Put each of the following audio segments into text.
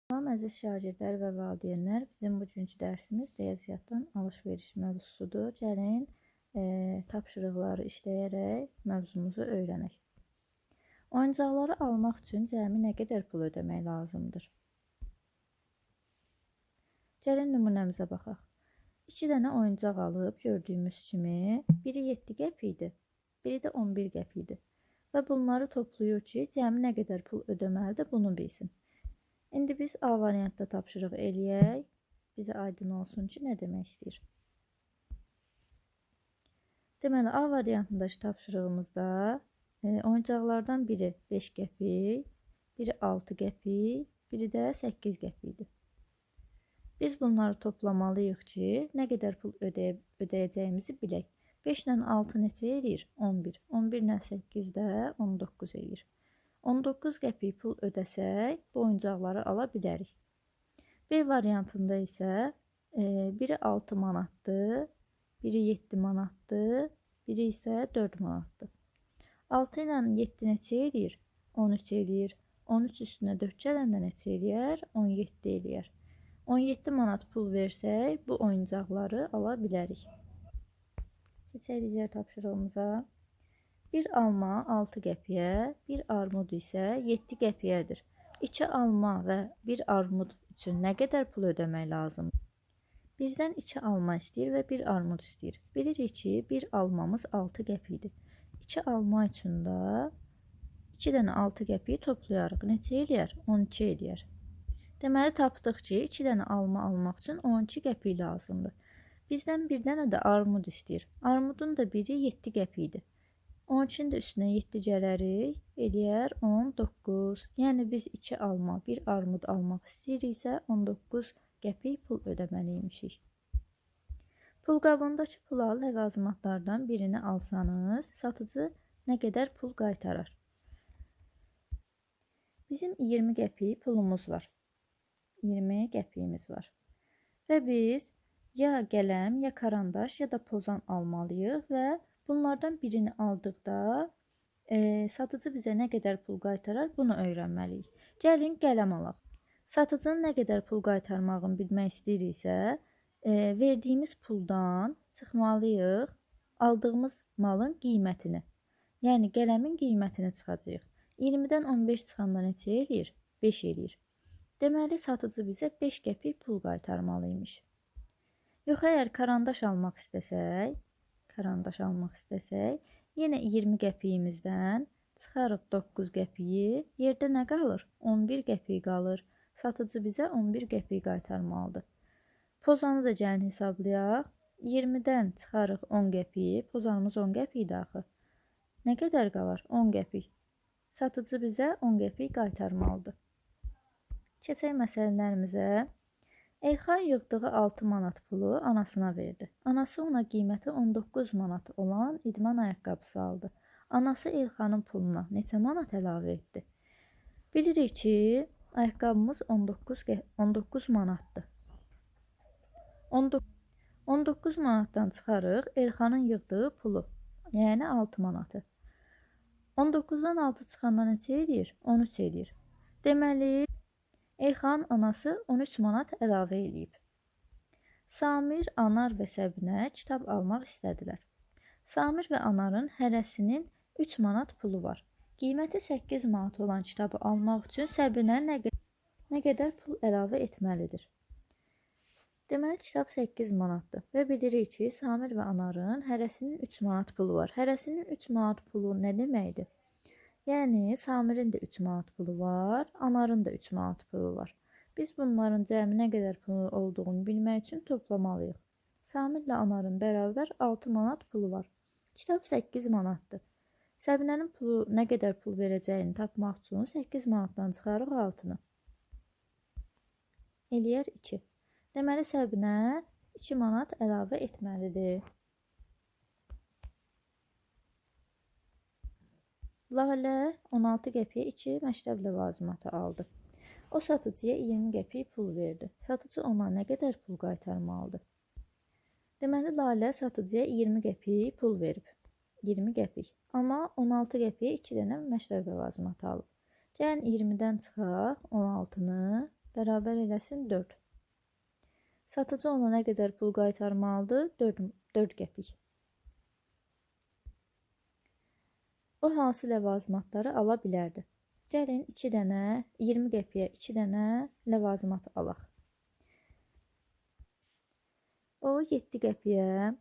Salam əziz şagirdlər və valideynlər, bizim bugünkü dərsimiz riyaziyyatdan alış-veriş mövzusudur. Gəlin tapşırıqları işləyərək mövzumuzu öyrənək. Oyuncaqları almaq üçün cəmi nə qədər pul ödəmək lazımdır? Gəlin nümunəmizə baxaq. 2 dənə oyuncaq alıb gördüyümüz kimi, biri 7 qəpikdir, biri də 11 qəpikdir. Və bunları toplayır ki, cəmi nə qədər pul ödəməlidir, bunu bilsin. İndi biz A variantda tapşırıq eləyək. Bizə aydın olsun ki, nə demək istəyir. Deməli, A variantındakı tapşırığımızda oyuncaqlardan biri 5 qəpik, biri 6 qəpik, biri də 8 qəpikdir. Biz bunları toplamalıyıq ki, nə qədər pul ödəyəcəyimizi bilək. 5 ilə 6 neçə eləyir? 11. 11 ilə 8 də 19 eləyir. 19 qəpik pul ödəsək, bu oyuncaqları ala bilərik. B variantında isə biri 6 manatdır, biri 7 manatdır, biri isə 4 manatdır. 6 ilə 7 neçə eləyir? 13 eləyir. 13 üstünə 4 gələndə neçə eləyər? 17 eləyər. 17 manat pul versək, bu oyuncaqları ala bilərik. Keçək digər tapşırığımıza. Bir alma 6 qəpiyə, bir armud isə 7 qəpiyədir. 2 alma və bir armud üçün nə qədər pul ödəmək lazımdır? Bizdən 2 alma istəyir və bir armud istəyir. Bilirik ki, bir almamız 6 qəpikdir. 2 alma üçün də 2 dənə 6 qəpiyi toplayarıq. Neçə eləyər? 12 eləyər. Deməli, tapdıq ki, 2 dənə alma almaq üçün 12 qəpik lazımdır. Bizdən bir dənə də armud istəyir. Armudun da biri 7 qəpikdir. 12-nin də üstünə 7 gələrik, eləyər 19. Yəni biz 2 alma, bir armud almaq istəyiriksə 19 qəpik pul ödəməliymişik. Pulqabındakı pula ləvazimatlardan birini alsanız, satıcı nə qədər pul qaytarar? Bizim 20 qəpik pulumuz var. 20 qəpiyimiz var. Və biz ya qələm, ya karandaş, ya da pozan almalıyıq və bunlardan birini aldıqda satıcı bizə nə qədər pul qaytarar, bunu öyrənməliyik. Gəlin qələm alaq. Satıcının nə qədər pul qaytarmağını bilmək istəyiriksə, verdiyimiz puldan çıxmalıyıq aldığımız malın qiymətini. Yəni qələmin qiymətini çıxacağıq. 20-dən 15 çıxanda neçə eləyir? 5 eləyir. Deməli, satıcı bizə 5 qəpik pul qaytarmalıymış. Yox, əgər karandaş almaq istəsək, yenə 20 qəpiyimizdən çıxarıq 9 qəpiyi, yerdə nə qalır? 11 qəpik qalır. Satıcı bizə 11 qəpik qaytarmalıdır. Pozanı da gəlin hesablayaq. 20-dən çıxarıq 10 qəpiyi, pozanımız 10 qəpikdir axı. Nə qədər qalar? 10 qəpik. Satıcı bizə 10 qəpik qaytarmalıdır. Keçək məsələlərimizə. Elxan yığdığı 6 manat pulu anasına verdi. Anası ona qiyməti 19 manat olan idman ayaqqabısı aldı. Anası Elxanın puluna neçə manat əlavə etdi? Bilirik ki, ayaqqabımız 19 manatdır. 19 manatdan çıxarıq Elxanın yığdığı pulu, yəni 6 manatı. 19-dan 6 çıxanda neçə edir? 13 edir. Deməli, Elxanın anası 13 manat əlavə eləyib. Samir, Anar və Səbinə kitab almaq istədilər. Samir və Anarın hərəsinin 3 manat pulu var. Qiyməti 8 manat olan kitabı almaq üçün Səbinə nə qədər pul əlavə etməlidir? Deməli, kitab 8 manatdır və bilirik ki, Samir və Anarın hərəsinin 3 manat pulu var. Hərəsinin 3 manat pulu nə deməkdir? Yəni, Samirin də 3 manat pulu var, Anarın da 3 manat pulu var. Biz bunların cəmi nə qədər pulu olduğunu bilmək üçün toplamalıyıq. Samirlə Anarın bərabər 6 manat pulu var. Kitab 8 manatdır. Səbinənin pulu nə qədər pul verəcəyini tapmaq üçün 8 manatdan çıxarıq 6-nı. Eləyər 2. Deməli, Səbinə 2 manat əlavə etməlidir. Lalə 16 qəpiyə 2 məktəb ləvazimatı aldı. O satıcıya 20 qəpik pul verdi. Satıcı ona nə qədər pul qaytarmalıdır? Deməli, Lalə satıcıya 20 qəpik pul verib. 20 qəpik. Amma 16 qəpiyə 2 dənə məktəb ləvazimatı alıb. Gəlin 20-dən çıxaq 16-nı bərabər eləsin 4. Satıcı ona nə qədər pul qaytarmalıdır? 4 qəpik. O hansı ləvazimatları ala bilərdi? Gəlin 2 dənə, 20 qəpiyə 2 dənə ləvazimat alaq. O 7 qəpiyə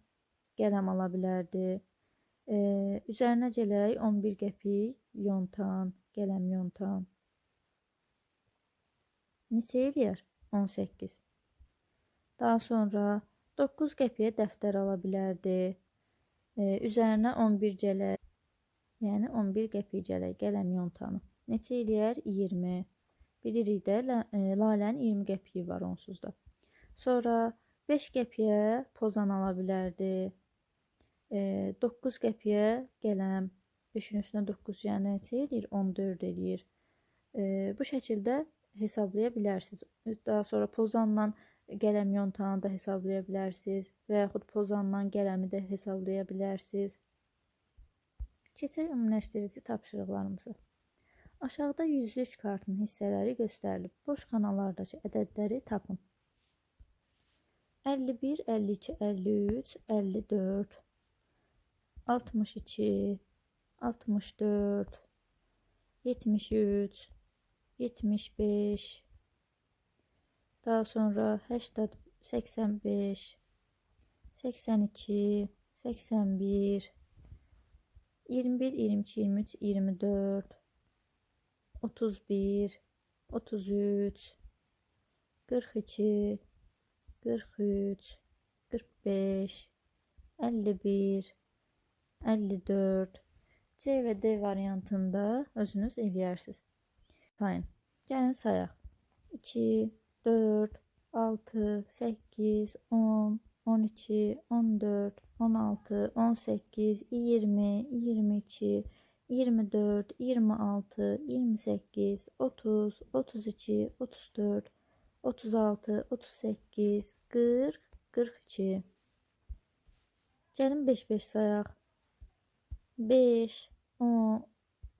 qələm ala bilərdi. Üzərinə gələk 11 qəpik yontan, qələm yontan. Neçə eləyər? 18. Daha sonra 9 qəpiyə dəftər ala bilərdi. Üzərinə 11 gələk, yəni 11 qəpik gələk qələm yontanı. Neçə eləyər? 20. Bilirik də, Lalənin 20 qəpiyi var onsuz da. Sonra 5 qəpiyə pozan ala bilərdi. 9 qəpiyə qələm, 5-in üstünə 9 yəni neçə eləyir? 14 eləyir. Bu şəkildə hesablaya bilərsiniz. Daha sonra pozanla qələm yontanı da hesablaya bilərsiniz və yaxud pozanla qələmi də hesablaya bilərsiniz. Keçək ümumiləşdirici tapşırıqlarımıza. Aşağıda 103 kartın hissələri göstərilib. Boş xanalardakı ədədləri tapın. 51, 52, 53, 54, 62, 64, 73, 75, daha sonra 80, 85, 82, 81, 21, 22, 23, 24, 31, 33, 42, 43, 45, 51, 54. C və D variantında özünüz eləyərsiniz. Sayın. Gəlin sayaq. 2, 4, 6, 8, 10, 12, 14, 16, 18, 20, 22, 24, 26, 28, 30, 32, 34, 36, 38, 40, 42. Gəlin 5-5 sayaq. 5, 10,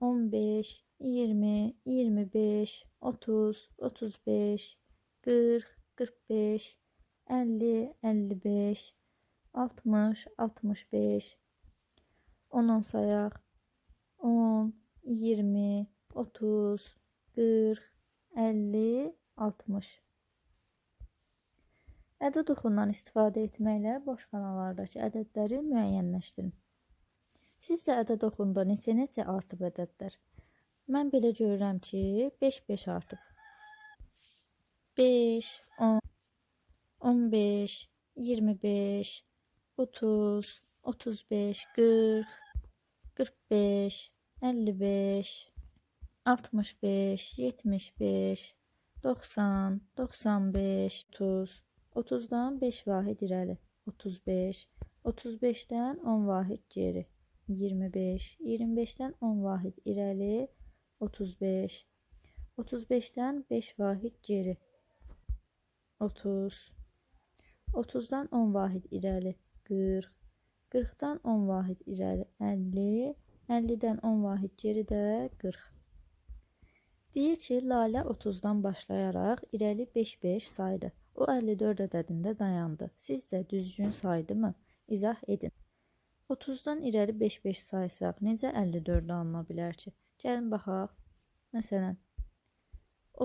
15, 20, 25, 30, 35, 40, 45, 50, 55, 60, 65, 10 sayaq. 10, 20, 30, 40, 50, 60. Ədəd oxundan istifadə etməklə boş xanalardakı ədədləri müəyyənləşdirin. Sizcə ədəd oxunda neçə artıb ədədlər? Mən belə görürəm ki, 5-5 artıb. 5, 10, 15, 25, 30, 35, 40, 45, 55, 65, 75, 90, 95, 30. 30-dan 5 vahid irəli. 35, 35-dən 10 vahid geri. 25, 25-dən 10 vahid irəli. 35, 35-dən 5 vahid geri. 30, 30-dan 10 vahid irəli. 40, 40-dan 10 vahid irəli. 50, 50-dən 10 vahid geri də 40. Deyir ki, Lalə 30-dan başlayaraq irəli 5-5 saydı. O 54 ədədində dayandı. Sizcə düzgün saydı mı? İzah edin. 30-dan irəli 5-5 saysaq necə 54-ü alına bilər ki? Gəlin baxaq. Məsələn,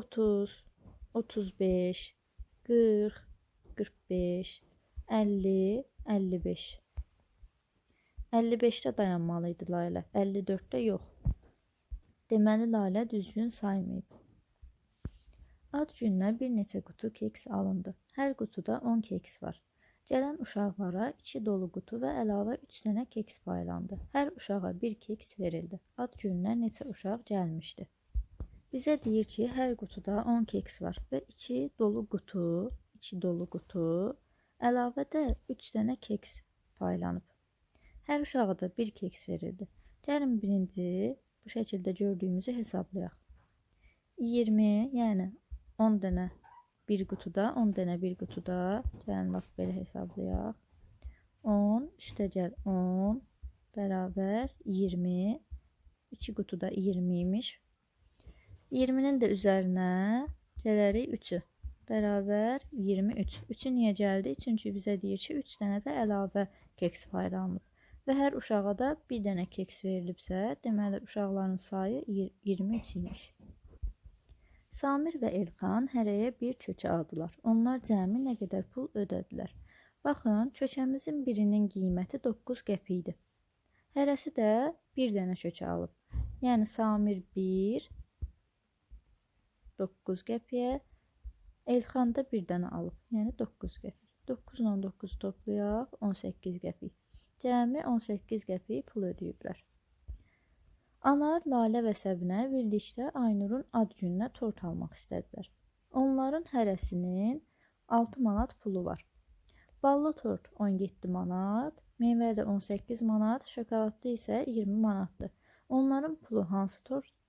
30, 35, 40, 45, 50, 55. 55-də dayanmalı idi Lalə, 54-də yox. Deməli, Lalə düzgün saymayıb. Ad gününə bir neçə qutu keks alındı. Hər qutuda 10 keks var. Gələn uşaqlara 2 dolu qutu və əlavə 3 dənə keks paylandı. Hər uşağa 1 keks verildi. Ad gününə neçə uşaq gəlmişdi? Bizə deyir ki, hər qutuda 10 keks var və 2 dolu qutu, əlavə də 3 dənə keks paylanıb. Hər uşağa da 1 keks verildi. Gəlin birinci bu şəkildə gördüyümüzü hesablayaq. 20, yəni 10 dənə bir qutuda, 10 dənə bir qutuda. Gəlin, bax, belə hesablayaq. 10, üstə gəl 10, bərabər 20. 2 qutuda 20 imiş. 20-nin də üzərinə Gələrik 3-ü. Bərabər 23. 3-ü niyə gəldi? Çünki bizə deyir ki, 3 dənə də əlavə keks paylanılıb. Və hər uşağa da bir dənə keks verilibsə, deməli uşaqların sayı 23 imiş. Samir və Elxan hərəyə bir köçə aldılar. Onlar cəmi nə qədər pul ödədilər? Baxın, köçəmizin birinin qiyməti 9 qəpik idi. Hərəsi də bir dənə köçə alıb. Yəni Samir 1, 9 qəpiyə, Elxan da bir dənə alıb. Yəni 9 qəpik. 9 ilə 9 toplayaq, 18 qəpik. Cəmi 18 qəpik pul ödəyiblər. Anar, Lalə və Səbinə birlikdə Aynurun ad gününə tort almaq istədilər. Onların hərəsinin 6 manat pulu var. Ballı tort 17 manat, meyvəli 18 manat, şokoladlı isə 20 manatdır. Onların pulu hansı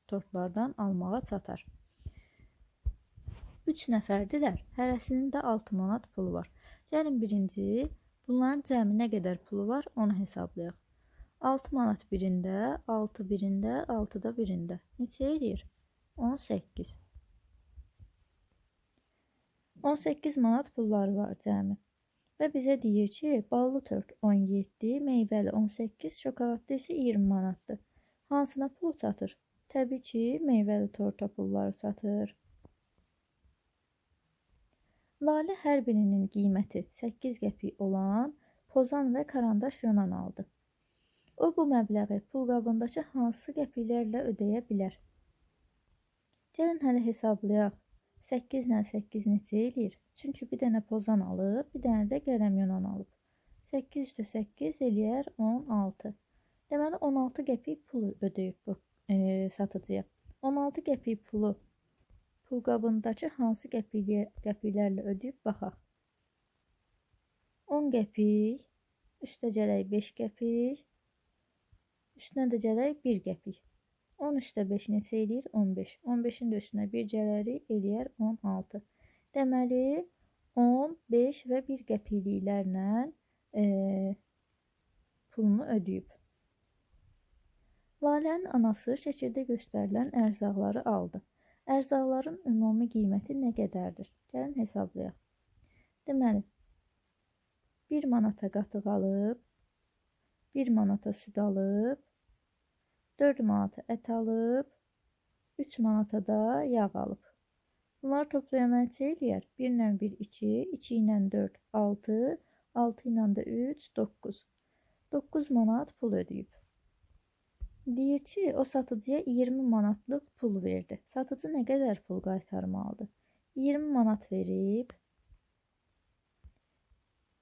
tortlardan almağa çatar? 3 nəfərdilər, hərəsinin də 6 manat pulu var. Gəlin birinci, bunların cəmi nə qədər pulu var, onu hesablayaq. 6 manat birində, 6 birində, 6 da birində. Neçə edir? 18. 18 manat pulları var cəmi. Və bizə deyir ki, ballı tort 17, meyvəli 18, şokoladlı isə 20 manatdır. Hansına pul çatır? Təbii ki, meyvəli torta pulları çatır. Lalə hər birinin qiyməti 8 qəpik olan pozan və karandaş yonan aldı. O, bu məbləği pulqabındakı hansı qəpiklərlə ödəyə bilər? Gəlin hələ hesablayaq. 8 ilə 8 neçə eləyir? Çünki bir dənə pozan alıb, bir dənə də qələm yonan alıb. 8 üstə 8 eləyər 16. Deməli, 16 qəpik pulu ödəyib bu satıcıya. 16 qəpik pulu pulqabındakı hansı qəpiklərlə ödəyib baxaq. 10 qəpik, üstə gələk 5 qəpik, üstünə də gələk 1 qəpik. 10 üstə 5 neçə eləyir? 15. 15-in də üstünə 1 gələrik, eləyər 16. Deməli, 10, 5 və 1 qəpikliklərlə pulunu ödəyib. Lalənin anası şəkildə göstərilən ərzaqları aldı. Ərzaqların ümumi qiyməti nə qədərdir? Gəlin hesablayaq. Deməli, 1 manata qatıq alıb, 1 manata süd alıb, 4 manata ət alıb, 3 manata da yağ alıb. Bunlar toplayana neçə eləyər? 1 ilə 1, 2, 2 ilə 4, 6, 6 ilə də 3, 9. 9 manat pul ödəyib. Deyir ki, o satıcıya 20 manatlıq pul verdi. Satıcı nə qədər pul qaytarmalıdır? 20 manat verib,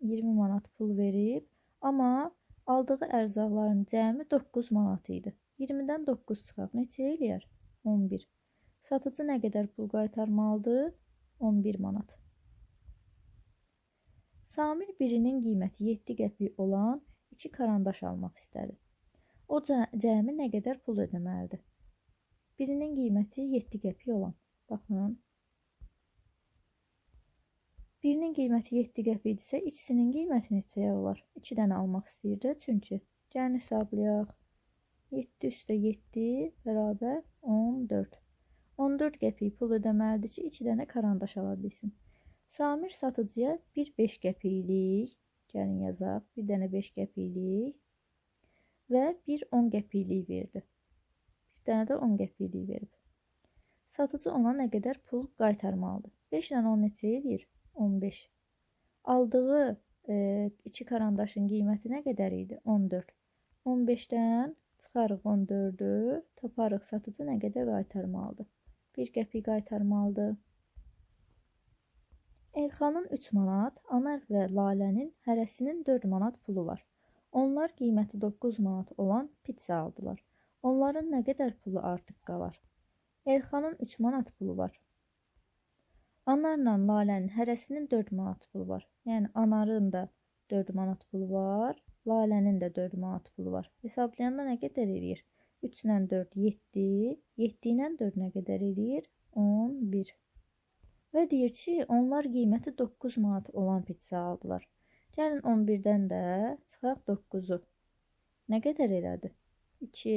20 manat pul verib, amma aldığı ərzaqların cəmi 9 manat idi. 20-dən 9 çıxaq. Neçə eləyər? 11. Satıcı nə qədər pul qaytarmalıdır? 11 manat. Samir birinin qiyməti 7 qəpik olan 2 karandaş almaq istədi. O cəmi nə qədər pul ödəməlidir? Birinin qiyməti 7 qəpik olan. Baxın. Birinin qiyməti 7 qəpikdirsə, ikisinin qiyməti neçəyə olar? 2 dənə almaq istəyirdi, çünki. Gəlin hesablayaq. 7 üstə 7 bərabər 14. 14 qəpik pul ödəməlidir ki, 2 dənə karandaş ala bilsin. Samir satıcıya bir 5 qəpiklik, gəlin yazaq, bir dənə 5 qəpiklik və bir 10 qəpiklik verdi. Bir dənə də 10 qəpiklik verib. Satıcı ona nə qədər pul qaytarmalıdır? 5 ilə 10 neçə edir? 15. Aldığı 2 karandaşın qiyməti nə qədər idi? 14. 15-dən çıxarıq 14-ü, taparıq satıcı nə qədər qaytarmalıdır? 1 qəpik qaytarmalıdır. Elxanın 3 manat, Anar və Lalənin hərəsinin 4 manat pulu var. Onlar qiyməti 9 manat olan pizza aldılar. Onların nə qədər pulu artıq qalar? Elxanın 3 manat pulu var. Anarla Lalənin hərəsinin 4 manat pulu var. Yəni Anarın da 4 manat pulu var, Lalənin də 4 manat pulu var. Hesablayanda nə qədər eləyir? 3 ilə 4, 7. 7 ilə 4 nə qədər eləyir? 11. Və deyir ki, onlar qiyməti 9 manat olan pizza aldılar. Gəlin 11-dən də çıxaq 9-u. Nə qədər elədi? 2.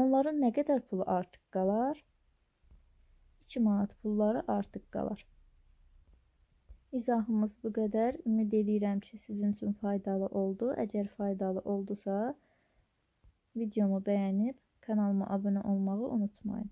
Onların nə qədər pulu artıq qalar? 2 manat pulları artıq qalar. İzahımız bu qədər. Ümid edirəm ki, sizin üçün faydalı oldu. Əgər faydalı oldusa, videomu bəyənib kanalıma abunə olmağı unutmayın.